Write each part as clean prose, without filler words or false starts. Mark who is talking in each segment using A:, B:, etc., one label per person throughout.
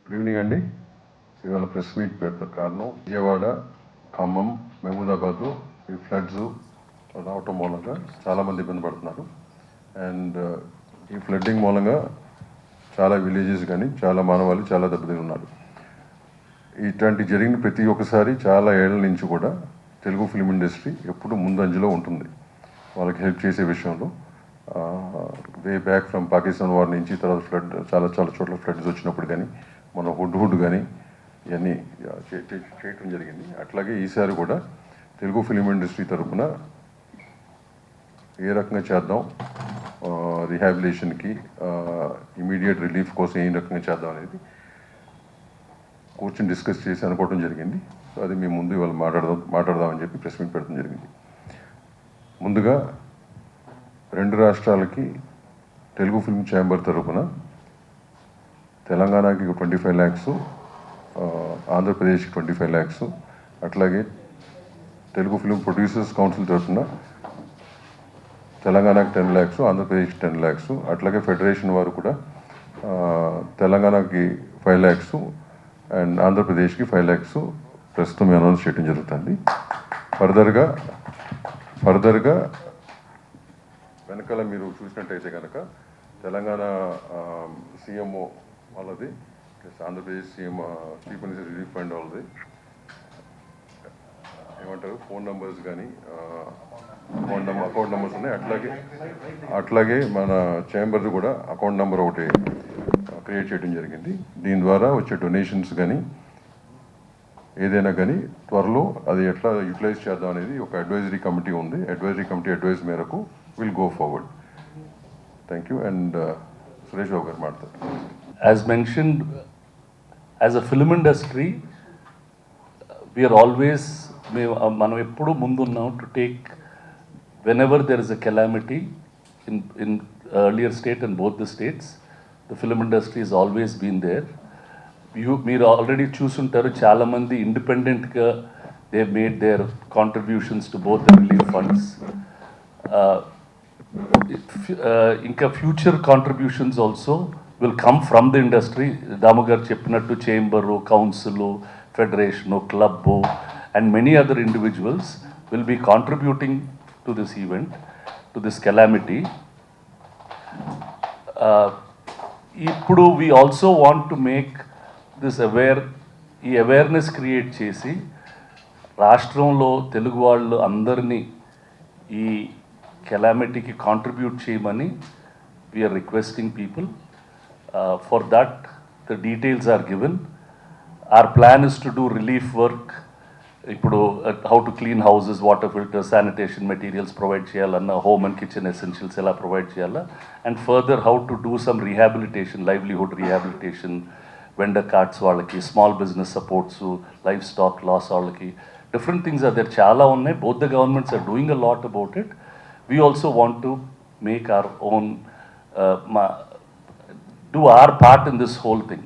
A: Good evening అండి. ఇవాళ press meet పెడతారు కారణం విజయవాడ, ఖమ్మం, మహబూబాబాద్ ఈ ఫ్లడ్స్ రావటం మూలంగా చాలామంది ఇబ్బంది పడుతున్నారు. అండ్ ఈ ఫ్లడ్డింగ్ మూలంగా చాలా విలేజెస్ కానీ చాలా మానవాళి చాలా దెబ్బతిని ఉన్నారు. ఇట్లాంటి జరిగిన ప్రతి ఒక్కసారి చాలా ఏళ్ల నుంచి కూడా తెలుగు ఫిల్మ్ ఇండస్ట్రీ ఎప్పుడు ముందంజలో ఉంటుంది వాళ్ళకి హెల్ప్ చేసే విషయంలో. Way back from Pakistan war నుంచి తర్వాత ఫ్లడ్ చాలా చోట్ల ఫ్లడ్స్ వచ్చినప్పుడు కానీ మన హుడ్ కానీ ఇవన్నీ చేయటం జరిగింది. అట్లాగే ఈసారి కూడా తెలుగు ఫిలిం ఇండస్ట్రీ తరఫున ఏ రకంగా చేద్దాం, రిహాబిలిటేషన్కి ఇమీడియట్ రిలీఫ్ కోసం ఏ రకంగా చేద్దాం అనేది కూర్చొని డిస్కస్ చేసి అనుకోవడం జరిగింది. సో అది మేము ముందు ఇవాళ మాట్లాడదామని చెప్పి ప్రెస్ మీట్ పెట్టడం జరిగింది. ముందుగా రెండు రాష్ట్రాలకి తెలుగు ఫిల్మ్ ఛాంబర్ తరఫున తెలంగాణకి 25 lakhs, ఆంధ్రప్రదేశ్కి 25 lakhs, అట్లాగే తెలుగు ఫిల్మ్ ప్రొడ్యూసర్స్ కౌన్సిల్ తరఫున తెలంగాణకి 10 lakhs, ఆంధ్రప్రదేశ్కి 10 lakhs, అట్లాగే ఫెడరేషన్ వారు కూడా తెలంగాణకి 5 lakhs అండ్ ఆంధ్రప్రదేశ్కి 5 lakhs ప్రస్తుతం అనౌన్స్ చేయడం జరుగుతుంది. ఫర్దర్గా వెనకాల మీరు చూసినట్టయితే కనుక తెలంగాణ సీఎంఓ వాళ్ళది, Andhra Pradesh CM chief minister relief fund వాళ్ళది ఏమంటారు ఫోన్ నెంబర్స్ కానీ అకౌంట్ నెంబర్స్ ఉన్నాయి. అట్లాగే మన ఛాంబర్ది కూడా అకౌంట్ నెంబర్ ఒకటి క్రియేట్ చేయడం జరిగింది. దీని ద్వారా వచ్చే డొనేషన్స్ కానీ ఏదైనా కానీ త్వరలో అది ఎట్లా యూటిలైజ్ చేద్దాం అనేది ఒక అడ్వైజరీ కమిటీ ఉంది. అడ్వైజరీ కమిటీ అడ్వైజ్ మేరకు will go forward. Thank you. And Suresh Babu గారు మాట్లాడతారు.
B: As mentioned, as a film industry, we are always, మనం ఎప్పుడు ముందున్నాం to take, whenever there is a calamity in earlier state and both the states, the film industry has always been there. మీరు already చూసుంటారు చాలామంది ఇండిపెండెంట్గా they made their contributions to both the relief funds. ఇంకా future contributions also will come from the industry. Damu గారు చెప్పినట్టు chamber, council, federation, club and many other individuals will be contributing to this event, to this calamity. ఇప్పుడు we also want to make this ఈ awareness create చేసి రాష్ట్రంలో తెలుగు వాళ్ళు అందరినీ ఈ కెలామిటీకి కాంట్రిబ్యూట్ చేయమని we are requesting people. For that the details are given. Our plan is to do relief work. ఇప్పుడు how to clean houses, water filter, sanitation materials provide చేయాలన్నా, హోమ్ అండ్ కిచెన్ ఎసెన్షియల్స్ ఎలా ప్రొవైడ్ చేయాలా, and further how to do some rehabilitation, livelihood rehabilitation, vendor cards వాళ్ళకి, small business supports, livestock loss వాళ్ళకి, different things are there, చాలా ఉన్నాయి. Both the governments are doing a lot about it. We also want to make our own, do our part in this whole thing.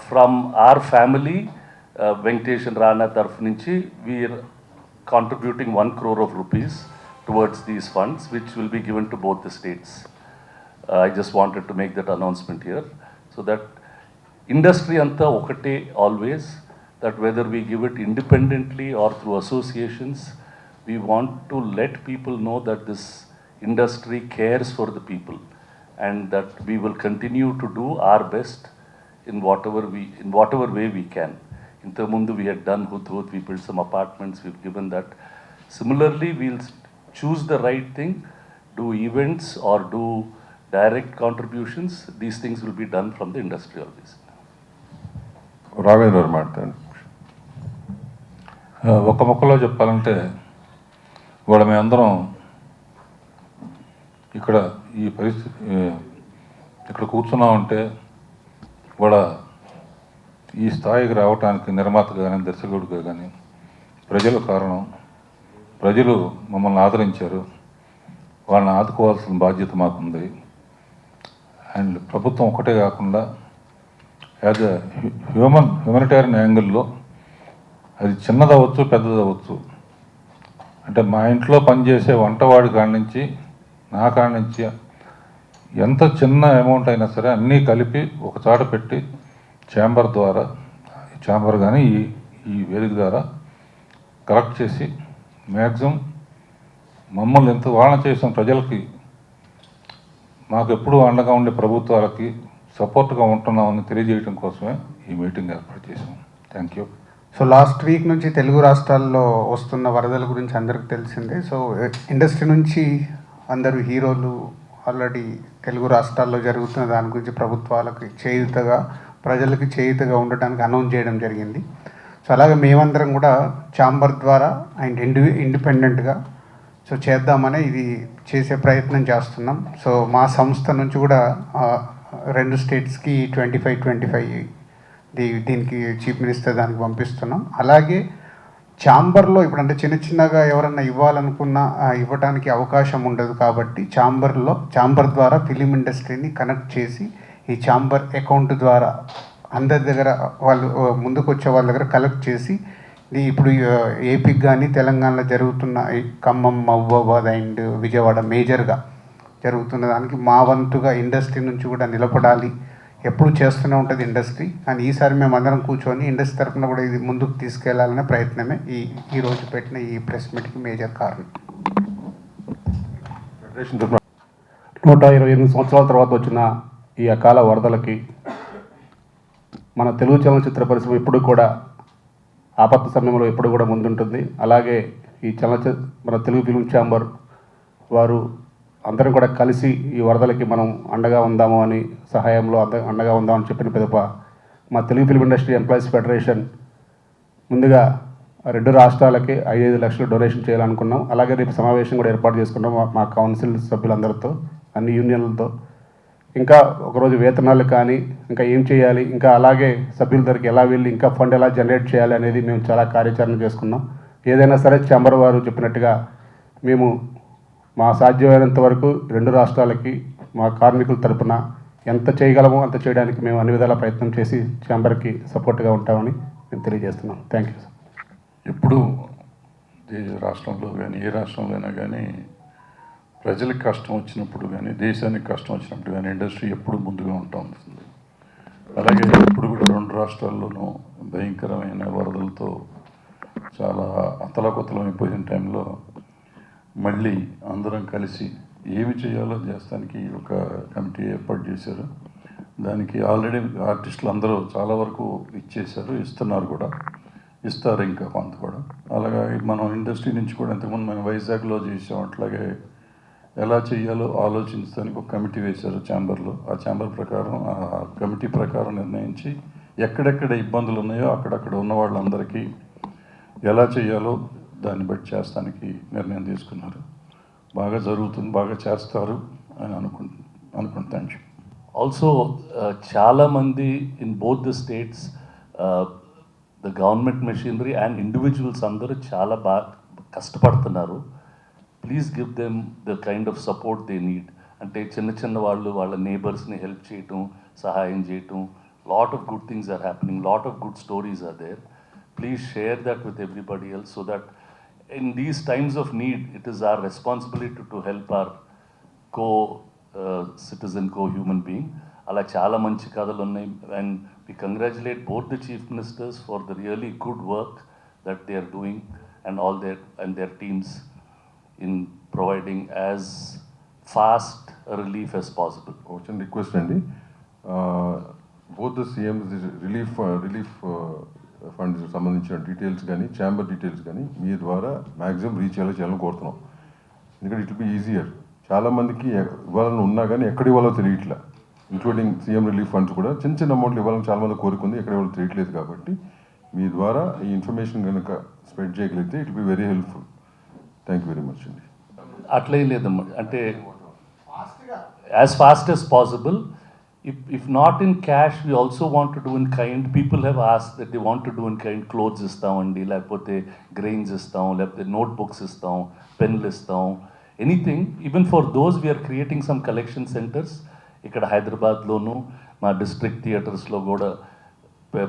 B: From our family, Venkatesh and Rana taraf nunchi, we are contributing 1 crore of rupees towards these funds, which will be given to both the states. I just wanted to make that announcement here, so that industry anta okate always, that whether we give it independently or through associations, we want to let people know that this industry cares for the people and that we will continue to do our best in whatever way we can. Intamundu we had done Hudhud, we built some apartments, we've given that. Similarly, we'll choose the right thing, do events or do direct contributions. These things will be done from the industry always.
A: Raghavendra మాట్లాడండి.
C: ఒక మొక్కలో చెప్పాలంటే ఇవాళ మేమందరం ఇక్కడ ఈ పరిస్థితి ఇక్కడ కూర్చున్నామంటే ఇవాళ ఈ స్థాయికి రావడానికి నిర్మాతగా కానీ దర్శకుడిగా కానీ ప్రజల కారణం. ప్రజలు మమ్మల్ని ఆదరించారు, వాళ్ళని ఆదుకోవాల్సిన బాధ్యత మాకుంది. అండ్ ప్రభుత్వం ఒకటే కాకుండా యాజ్ ఎ హ్యూమనిటేరియన్ యాంగిల్లో అది చిన్నదవచ్చు పెద్దదవచ్చు. అంటే మా ఇంట్లో పనిచేసే వంటవాడి కాడి నుంచి నా కాడి నుంచి ఎంత చిన్న అమౌంట్ అయినా సరే అన్నీ కలిపి ఒక చోట పెట్టి ఛాంబర్ ద్వారా ఛాంబర్ కానీ ఈ వేదిక ద్వారా కలెక్ట్ చేసి మ్యాక్సిమం మమ్మల్ని ఎంత వాదన చేసిన ప్రజలకి మాకు ఎప్పుడూ అండగా ఉండే ప్రభుత్వాలకి సపోర్ట్గా ఉంటున్నామని తెలియజేయడం కోసమే ఈ మీటింగ్ ఏర్పాటు చేసాం. Thank you.
D: So last week నుంచి తెలుగు రాష్ట్రాల్లో వస్తున్న వరదల గురించి అందరికీ తెలిసిందే. సో ఇండస్ట్రీ నుంచి అందరూ హీరోలు ఆల్రెడీ తెలుగు రాష్ట్రాల్లో జరుగుతున్న దాని గురించి ప్రభుత్వాలకు చేయూతగా, ప్రజలకి చేయూతగా ఉండటానికి అనౌన్స్ చేయడం జరిగింది. సో అలాగే మేమందరం కూడా ఛాంబర్ ద్వారా అండ్ ఇండిపెండెంట్గా సో చేద్దామని ఇది చేసే ప్రయత్నం చేస్తున్నాం. సో మా సంస్థ నుంచి కూడా 2 స్టేట్స్కి 25 దీనికి చీఫ్ మినిస్టర్ దానికి పంపిస్తున్నాం. అలాగే ఛాంబర్లో ఇప్పుడు అంటే చిన్నగా ఎవరన్నా ఇవ్వాలనుకున్నా ఇవ్వడానికి అవకాశం ఉండదు కాబట్టి ఛాంబర్ ద్వారా ఫిలిం ఇండస్ట్రీని కనెక్ట్ చేసి ఈ ఛాంబర్ అకౌంట్ ద్వారా అందరి దగ్గర వాళ్ళు ముందుకు వచ్చే వాళ్ళ దగ్గర కలెక్ట్ చేసి ఇప్పుడు ఏపీకి కానీ తెలంగాణలో జరుగుతున్న ఖమ్మం, మహబూబాబాద్ అండ్ విజయవాడ మేజర్గా జరుగుతున్న దానికి మా వంతుగా ఇండస్ట్రీ నుంచి కూడా నిలబడాలి. ఎప్పుడు చేస్తూనే ఉంటుంది ఇండస్ట్రీ, కానీ ఈసారి మేము అందరం కూర్చొని ఇండస్ట్రీ తరఫున కూడా ఇది ముందుకు తీసుకెళ్లాలనే ప్రయత్నమే ఈరోజు పెట్టిన ఈ ప్రెస్ మీట్కి మేజర్ కారణం.
E: 128 సంవత్సరాల తర్వాత వచ్చిన ఈ అకాల వరదలకి మన తెలుగు చలనచిత్ర పరిశ్రమ ఇప్పుడు కూడా ఆపత్తి సమయంలో ఎప్పుడు కూడా ముందుంటుంది. అలాగే ఈ మన తెలుగు ఫిల్మ్ ఛాంబర్ వారు అందరం కూడా కలిసి ఈ వరదలకి మనం అండగా ఉందాము అని సహాయంలో అండగా ఉందామని చెప్పిన పిదప మా Telugu film industry employees federation ముందుగా 2 రాష్ట్రాలకి 5 లక్షలు డొనేషన్ చేయాలనుకున్నాం. అలాగే రేపు సమావేశం కూడా ఏర్పాటు చేసుకున్నాం మా కౌన్సిల్ సభ్యులందరితో, అన్ని యూనియన్లతో. ఇంకా ఒకరోజు వేతనాలు కానీ ఇంకా ఏం చేయాలి, ఇంకా అలాగే సభ్యుల దగ్గరికి ఎలా వెళ్ళి ఇంకా ఫండ్ ఎలా జనరేట్ చేయాలి అనేది మేము చాలా కార్యాచరణ చేసుకున్నాం. ఏదైనా సరే ఛాంబర్ వారు చెప్పినట్టుగా మేము మా సాధ్యమైనంత వరకు 2 రాష్ట్రాలకి మా కార్మికుల తరపున ఎంత చేయగలమో అంత చేయడానికి మేము అన్ని విధాల ప్రయత్నం చేసి ఛాంబర్కి సపోర్ట్గా ఉంటామని మేము తెలియజేస్తున్నాం. Thank you.
C: ఎప్పుడు రాష్ట్రంలో కానీ ఏ రాష్ట్రంలో అయినా కానీ ప్రజలకు కష్టం వచ్చినప్పుడు కానీ దేశానికి కష్టం వచ్చినప్పుడు కానీ ఇండస్ట్రీ ఎప్పుడు ముందుగా ఉంటా ఉంటుంది. అలాగే ఇప్పుడు కూడా 2 రాష్ట్రాల్లోనూ భయంకరమైన వరదలతో చాలా అతలాకుతలమైపోయిన టైంలో మళ్ళీ అందరం కలిసి ఏమి చేయాలో చేస్తానికి ఒక కమిటీ ఏర్పాటు చేశారు. దానికి ఆల్రెడీ ఆర్టిస్టులు అందరూ చాలా వరకు ఇచ్చేశారు, ఇస్తున్నారు కూడా, ఇస్తారు ఇంకా కొంత కూడా. అలాగే మనం ఇండస్ట్రీ నుంచి కూడా ఇంతకుముందు మనం వైజాగ్లో చేసాం, అట్లాగే ఎలా చేయాలో ఆలోచించడానికి ఒక కమిటీ వేశారు ఛాంబర్లో. ఆ ఛాంబర్ ప్రకారం ఆ కమిటీ ప్రకారం నిర్ణయించి ఎక్కడెక్కడ ఇబ్బందులు ఉన్నాయో అక్కడక్కడ ఉన్న వాళ్ళందరికీ ఎలా చేయాలో దాన్ని బట్టి చేస్తానికి నిర్ణయం తీసుకున్నారు. బాగా జరుగుతుంది, బాగా చేస్తారు అని అనుకుంటాను.
B: ఆల్సో చాలామంది in both the states the government machinery and individuals అందరూ చాలా బాగా కష్టపడుతున్నారు. Please give them the kind of support they need. అంటే చిన్న వాళ్ళు వాళ్ళ నేబర్స్ని హెల్ప్ చేయటం, సహాయం చేయటం, lot of good things are happening, lot of good stories are there. Please share that with everybody else so that in these times of need, it is our responsibility to help our co-citizen, co-human being. Ala chala manchi kadalu unnai, and we congratulate both the chief ministers for the really good work that they are doing and their teams in providing as fast a relief as possible.
A: చిన్న request అండి, both the CMs relief funds సంబంధించిన details కానీ chamber details కానీ మీ ద్వారా maximum reach చేయాలని కోరుతున్నాం. ఎందుకంటే it be easier. చాలామందికి ఇవ్వాలని ఉన్నా కానీ ఎక్కడ ఇవ్వాలో తెలియట్లా, ఇంక్లూడింగ్ సీఎం రిలీఫ్ ఫండ్స్ కూడా చిన్న అమౌంట్లు ఇవ్వాలని చాలామంది కోరుకుంది, ఎక్కడ ఇవ్వాలో తెలియట్లేదు. కాబట్టి మీ ద్వారా ఈ ఇన్ఫర్మేషన్ కనుక స్ప్రెడ్ చేయగలిగితే it be very helpful. Thank you very much అండి.
B: అట్లే లేదమ్మా, అంటే as fast as possible. If not in cash, we also want to do in kind. People have asked that they want to do in kind. Clothes istamandi, లేకపోతే grains istam, లేకపోతే notebooks istam, penలు istam, anything. Even for those, we are creating some collection centers. ఇక్కడ హైదరాబాద్లోను మా district థియేటర్స్లో కూడా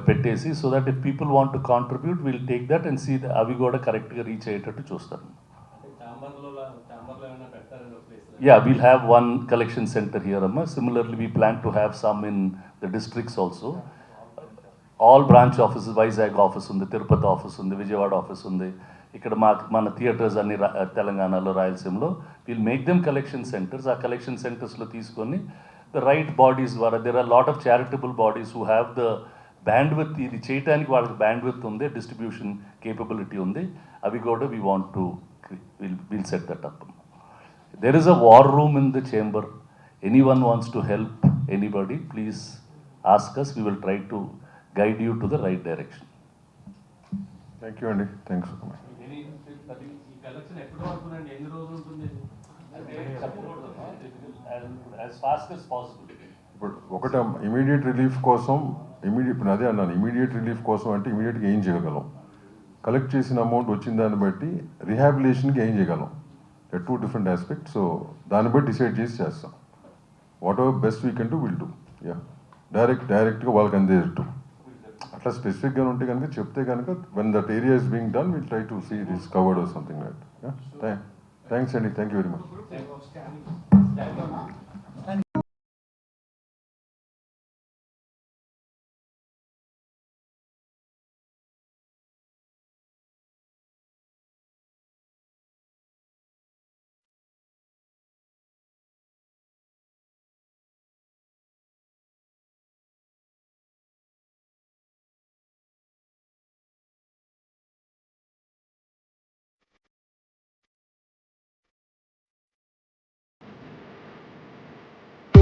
B: పెట్టేసి, so that if people want to contribute, we'll take that and see అవి కూడా కరెక్ట్గా రీచ్ అయ్యేటట్టు చూస్తాను. Yeah, we'll have one collection center here, Amma. Similarly, we plan to have some in the districts also. All branch offices, Vizag office ఉంది, Tirupati office ఉంది, Vijayawada office ఉంది, ఇక్కడ మన థియేటర్స్ అన్ని తెలంగాణలో, రాయలసీమలో. Will make them collection centres. ఆ కలెక్షన్ సెంటర్స్లో తీసుకొని ద రైట్ బాడీస్ ద్వారా, there are lot of charitable bodies who have the bandwidth, ఇది చేయడానికి వాళ్ళకి బ్యాండ్విత్ ఉంది, డిస్ట్రిబ్యూషన్ కేపబిలిటీ ఉంది. అవి కూడా we want to will set that up. There is a war room in the chamber. Anyone wants to help anybody, please ask us. We will try to guide you to the right direction.
A: Thank you అండి, thanks.
B: As fast as possible.
A: ఇప్పుడు ఒకటి immediate relief కోసం, ఇప్పుడు అదే అన్నాను, immediate relief కోసం అంటే ఇమీడియట్గా ఏం చేయగలం, కలెక్ట్ చేసిన అమౌంట్ వచ్చిన దాన్ని బట్టి రిహాబిలిటేషన్కి ఏం చేయగలం, టూ డిఫరెంట్ ఆస్పెక్ట్. సో దాన్ని బట్టి డిసైడ్ చేసి చేస్తాం. Whatever best we can do will do. Yeah, డైరెక్ట్గా వాళ్ళకి అందేటట్టు అట్లా స్పెసిఫిక్గా ఉంటే కనుక చెప్తే కనుక when that area is being done will try to see it is covered or something like. Thanks అండి, థ్యాంక్ యూ వెరీ మచ్.